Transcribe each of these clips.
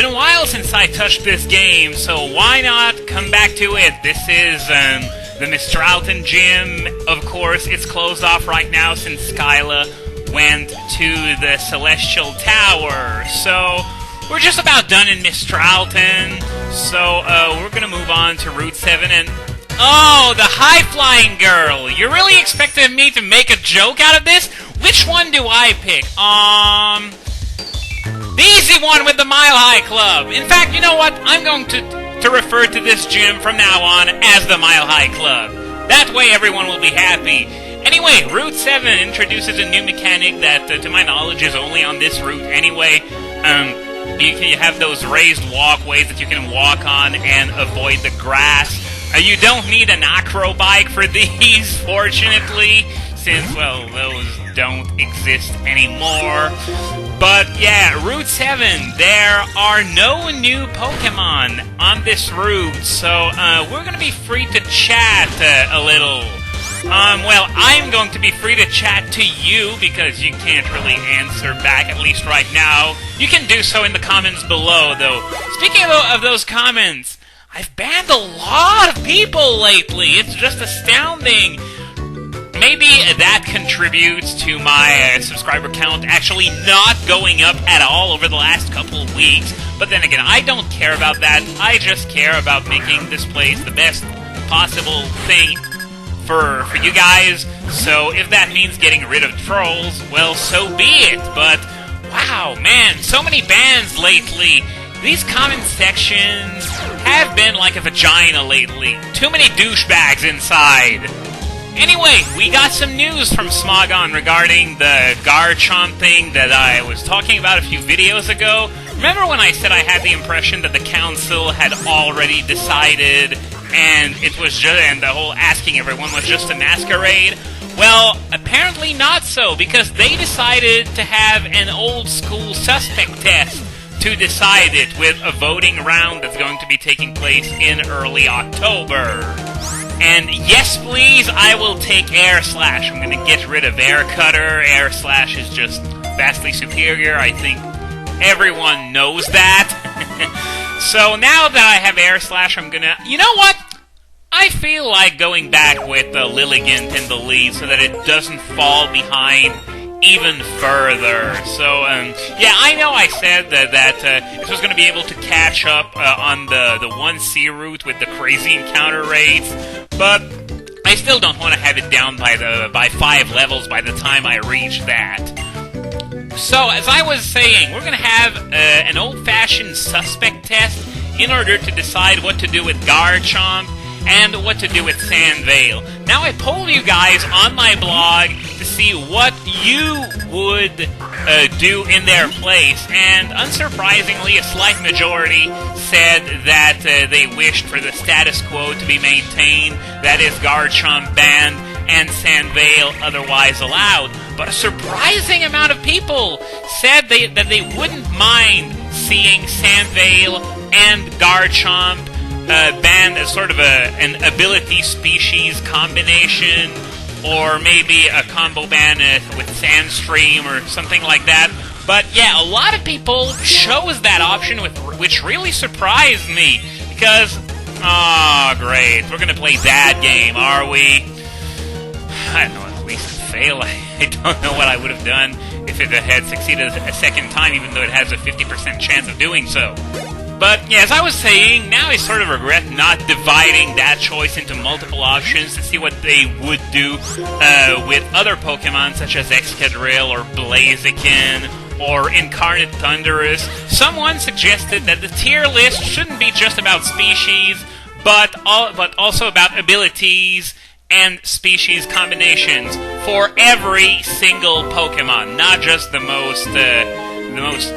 been a while since I touched this game, so why not come back to it? This is the Mr. Alton gym. Of course, it's closed off right now since Skyla went to the Celestial Tower. So we're just about done in Mr. Alton. So we're gonna move on to Route 7 and... Oh, the high-flying girl! You really expected me to make a joke out of this? Which one do I pick? The easy one with the Mile High Club. In fact, you know what? I'm going to refer to this gym from now on as the Mile High Club. That way everyone will be happy. Anyway, Route 7 introduces a new mechanic that, to my knowledge, is only on this route anyway. You have those raised walkways that you can walk on and avoid the grass. You don't need an acro bike for these, fortunately, since, well, those don't exist anymore. But yeah, Route 7, there are no new Pokemon on this route, so we're going to be free to chat a little. Well, I'm going to be free to chat to you because you can't really answer back, at least right now. You can do so in the comments below, though. Speaking of those comments, I've banned a lot of people lately. It's just astounding. Maybe that contributes to my subscriber count actually not going up at all over the last couple of weeks. But then again, I don't care about that. I just care about making this place the best possible thing for you guys. So if that means getting rid of trolls, well, so be it. But wow, man, so many bans lately. These comment sections have been like a vagina lately. Too many douchebags inside. Anyway, we got some news from Smogon regarding the Garchomp thing that I was talking about a few videos ago. Remember when I said I had the impression that the council had already decided and it was just, and the whole asking everyone was just a masquerade? Well, apparently not so, because they decided to have an old school suspect test to decide it with a voting round that's going to be taking place in early October. And yes, please, I will take Air Slash. I'm going to get rid of Air Cutter. Air Slash is just vastly superior. I think everyone knows that. So now that I have Air Slash, I'm going to... You know what? I feel like going back with the Lilligant in the lead so that it doesn't fall behind even further. So, yeah, I know I said that this was going to be able to catch up on the 1C route with the crazy encounter rates, but I still don't want to have it down by 5 levels by the time I reach that. So, as I was saying, we're going to have an old-fashioned suspect test in order to decide what to do with Garchomp and what to do with Sandvale. Now, I polled you guys on my blog to see what you would do in their place, and unsurprisingly, a slight majority said that they wished for the status quo to be maintained, that is, Garchomp banned and Sandvale otherwise allowed. But a surprising amount of people said that they wouldn't mind seeing Sandvale and Garchomp banned as sort of an ability species combination, or maybe a combo ban with Sandstream or something like that. But yeah, a lot of people chose that option, which really surprised me, because, oh great, we're gonna play that game, are we? I don't know, at least fail. I don't know what I would have done if it had succeeded a second time, even though it has a 50% chance of doing so. But, yeah, as I was saying, now I sort of regret not dividing that choice into multiple options to see what they would do with other Pokemon, such as Excadrill or Blaziken or Incarnate Thundurus. Someone suggested that the tier list shouldn't be just about species, but also about abilities and species combinations for every single Pokemon, not just the most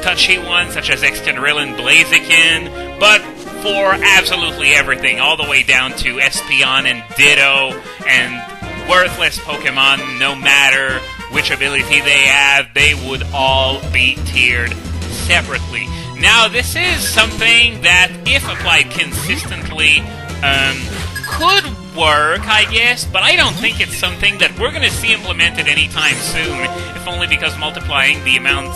touchy ones, such as Excadrill and Blaziken, but for absolutely everything, all the way down to Espeon and Ditto, and worthless Pokemon, no matter which ability they have, they would all be tiered separately. Now, this is something that, if applied consistently, could work, I guess, but I don't think it's something that we're going to see implemented anytime soon, if only because multiplying the amount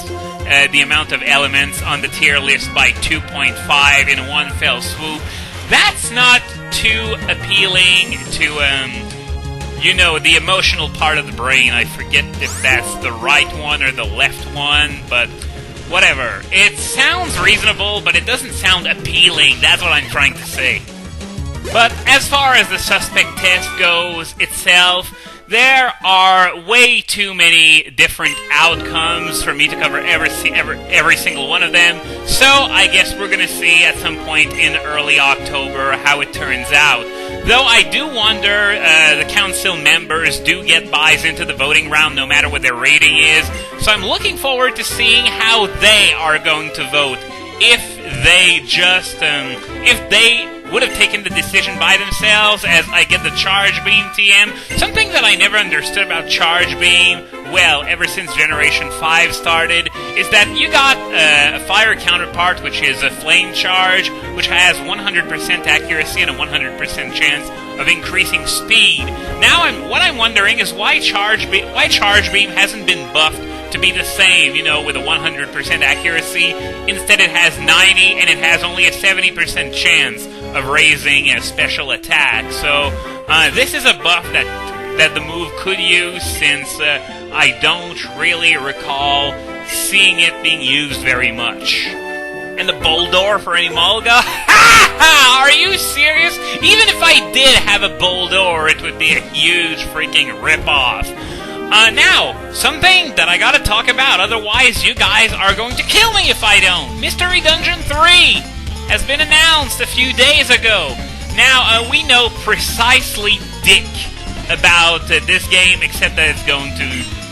the amount of elements on the tier list by 2.5 in one fell swoop. That's not too appealing to, you know, the emotional part of the brain. I forget if that's the right one or the left one, but whatever. It sounds reasonable, but it doesn't sound appealing. That's what I'm trying to say. But as far as the suspect test goes itself, there are way too many different outcomes for me to cover every single one of them, so I guess we're going to see at some point in early October how it turns out. Though I do wonder, the council members do get buys into the voting round no matter what their rating is, so I'm looking forward to seeing how they are going to vote. If they would have taken the decision by themselves, as I get the Charge Beam TM. Something that I never understood about Charge Beam, well, ever since Generation 5 started, is that you got a fire counterpart, which is a Flame Charge, which has 100% accuracy and a 100% chance of increasing speed. Now, what I'm wondering is why Charge Beam hasn't been buffed to be the same, you know, with a 100% accuracy. Instead it has 90, and it has only a 70% chance of raising a special attack. So, this is a buff that the move could use, since I don't really recall seeing it being used very much. And the Boldor for any Mulga? Are you serious? Even if I did have a Boldor, it would be a huge freaking ripoff. Now, something that I gotta talk about, otherwise you guys are going to kill me if I don't. Mystery Dungeon 3 has been announced a few days ago. Now, we know precisely dick about this game, except that it's going to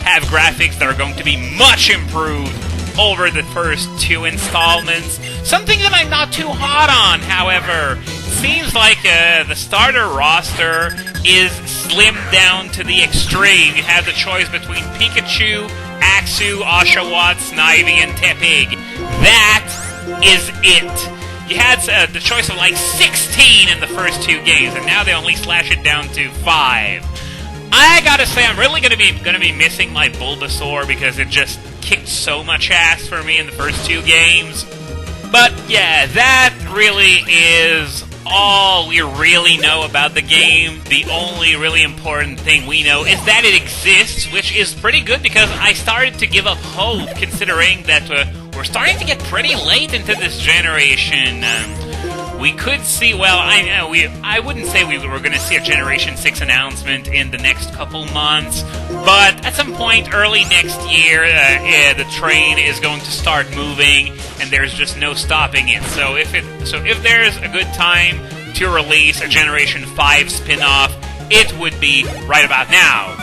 have graphics that are going to be much improved over the first two installments. Something that I'm not too hot on, however. It seems like the starter roster is slimmed down to the extreme. You have the choice between Pikachu, Axew, Oshawott, Snivy, and Tepig. That is it. You had the choice of like 16 in the first two games, and now they only slash it down to 5. I gotta say, I'm really gonna be missing my Bulbasaur because it just kicked so much ass for me in the first two games. But yeah, that really is all we really know about the game. The only really important thing we know is that it exists, which is pretty good because I started to give up hope, considering that we're starting to get pretty late into this generation. We could see, well, I wouldn't say we were going to see a Generation 6 announcement in the next couple months, but at some point early next year, the train is going to start moving, and there's just no stopping it. So if there's a good time to release a Generation 5 spin-off, it would be right about now.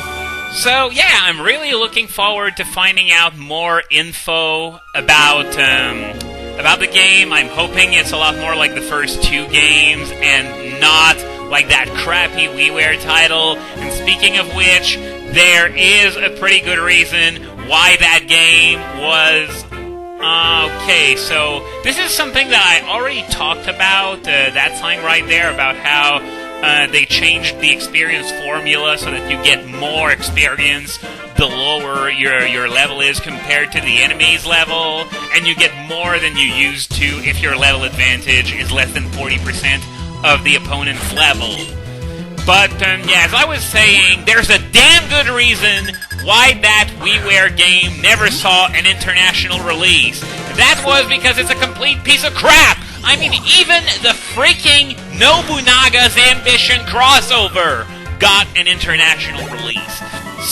So yeah, I'm really looking forward to finding out more info about the game. I'm hoping it's a lot more like the first two games and not like that crappy WiiWare title. And speaking of which, there is a pretty good reason why that game was... Okay, so this is something that I already talked about, that sign right there, about how they changed the experience formula so that you get more experience the lower your level is compared to the enemy's level, and you get more than you used to if your level advantage is less than 40% of the opponent's level. But, yeah, as I was saying, there's a damn good reason why that WiiWare game never saw an international release. That was because it's a complete piece of crap! I mean, even the freaking Nobunaga's Ambition crossover got an international release.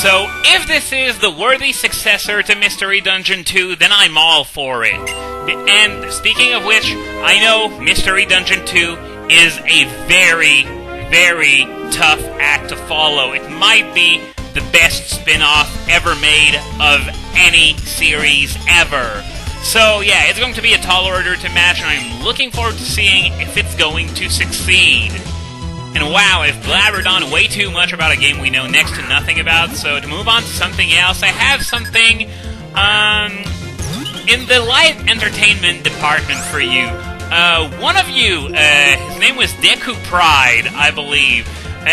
So, if this is the worthy successor to Mystery Dungeon 2, then I'm all for it. And speaking of which, I know Mystery Dungeon 2 is a very, very tough act to follow. It might be the best spin-off ever made of any series ever. So yeah, it's going to be a tall order to match, and I'm looking forward to seeing if it's going to succeed. And wow, I've blabbered on way too much about a game we know next to nothing about, so to move on to something else, I have something in the live entertainment department for you. One of you, his name was Deku Pride, I believe,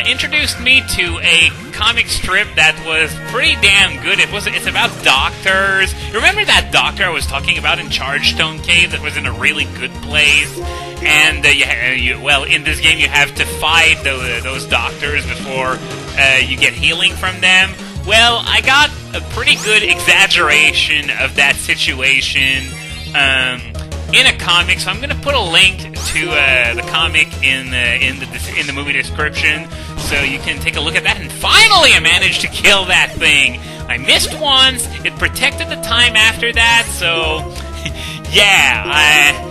introduced me to a comic strip that was pretty damn good. It's about doctors. Remember that doctor I was talking about in Chargestone Cave that was in a really good place? And, well, in this game you have to fight those doctors before you get healing from them. Well, I got a pretty good exaggeration of that situation in a comic, so I'm going to put a link to the comic in the movie description, so you can take a look at that. And finally, I managed to kill that thing. I missed once. It protected the time after that, so yeah.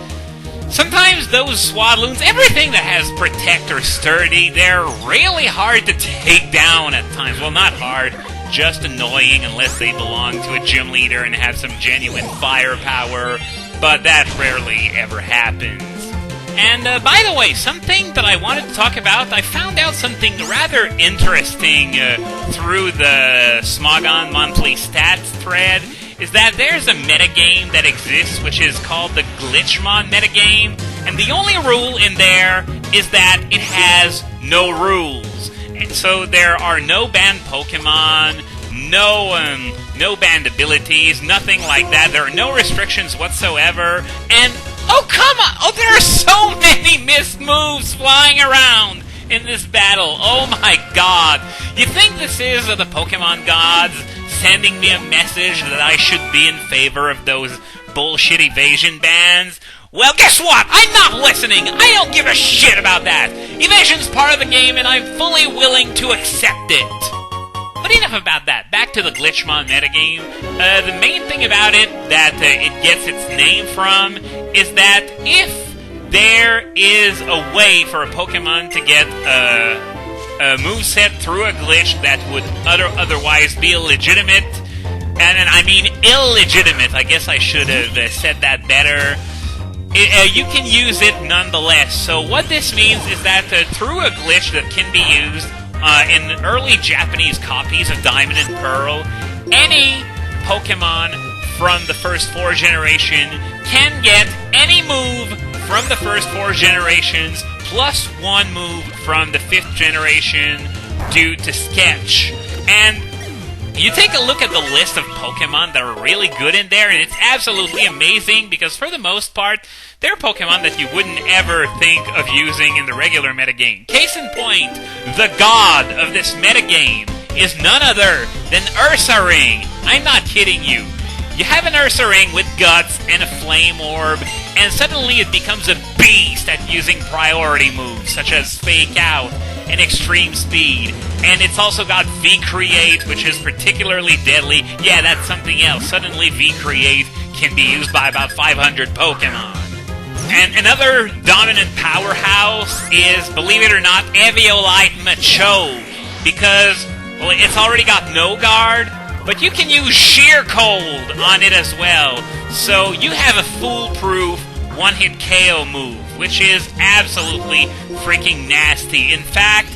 Sometimes those Swadloons, everything that has Protect or Sturdy, they're really hard to take down at times. Well, not hard, just annoying unless they belong to a gym leader and have some genuine firepower, but that rarely ever happens. And by the way, something that I wanted to talk about, I found out something rather interesting through the Smogon Monthly Stats thread, is that there's a metagame that exists which is called the Glitchmon metagame, and the only rule in there is that it has no rules. And so there are no banned Pokemon, no banned abilities, nothing like that. There are no restrictions whatsoever, and oh come on! Oh, there are so many missed moves flying around in this battle. Oh my god! You think this is the Pokemon gods sending me a message that I should be in favor of those bullshit evasion bans? Well, guess what? I'm not listening! I don't give a shit about that! Evasion's part of the game, and I'm fully willing to accept it! But enough about that. Back to the Glitchmon metagame. The main thing about it that it gets its name from is that if there is a way for a Pokemon to get a moveset through a glitch that would otherwise be illegitimate, and I mean illegitimate, I guess I should have said that better, you can use it nonetheless. So what this means is that through a glitch that can be used in early Japanese copies of Diamond and Pearl, any Pokemon from the first 4 generations can get any move from the first 4 generations plus 1 move from the 5th generation due to Sketch. And you take a look at the list of Pokemon that are really good in there, and it's absolutely amazing because for the most part, they're Pokemon that you wouldn't ever think of using in the regular metagame. Case in point, the god of this metagame is none other than Ursaring. I'm not kidding you. You have an Ursaring with guts and a flame orb, and suddenly it becomes a beast at using priority moves, such as Fake Out and Extreme Speed. And it's also got V-Create, which is particularly deadly. Yeah, that's something else. Suddenly V-Create can be used by about 500 Pokemon. And another dominant powerhouse is, believe it or not, Eviolite Machoke, because, well, it's already got no guard, but you can use Sheer Cold on it as well. So you have a foolproof one-hit KO move, which is absolutely freaking nasty. In fact,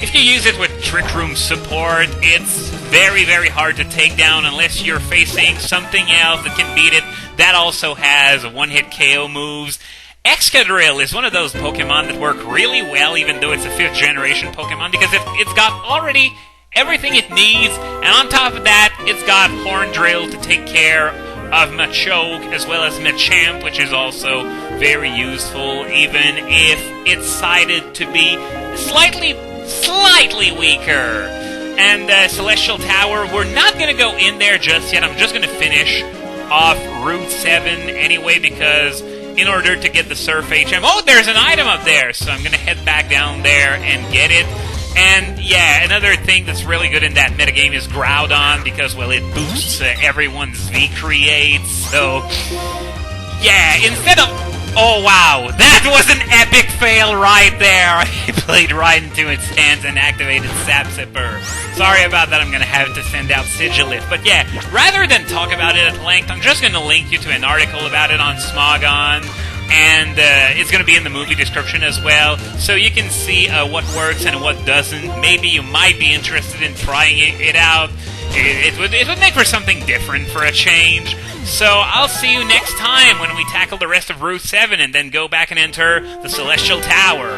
if you use it with Trick Room support, it's very, very hard to take down unless you're facing something else that can beat it. That also has one-hit KO moves. Excadrill is one of those Pokemon that work really well, even though it's a 5th generation Pokemon, because it's got already everything it needs, and on top of that, it's got Horndrill to take care of Machoke, as well as Machamp, which is also very useful, even if it's cited to be slightly weaker. And Celestial Tower, we're not going to go in there just yet. I'm just going to finish off Route 7 anyway, because in order to get the Surf HM... Oh, there's an item up there! So I'm going to head back down there and get it. And yeah, another thing that's really good in that metagame is Groudon, because, well, it boosts everyone's V-Creates. So, yeah, instead of... Oh, wow, that was an epic fail right there. I played right into its hands and activated Sap Zipper. Sorry about that, I'm going to have to send out Sigilith. But yeah, rather than talk about it at length, I'm just going to link you to an article about it on Smogon. And it's going to be in the movie description as well, so you can see what works and what doesn't. Maybe you might be interested in trying it out. It would make for something different for a change. So I'll see you next time when we tackle the rest of Route 7 and then go back and enter the Celestial Tower.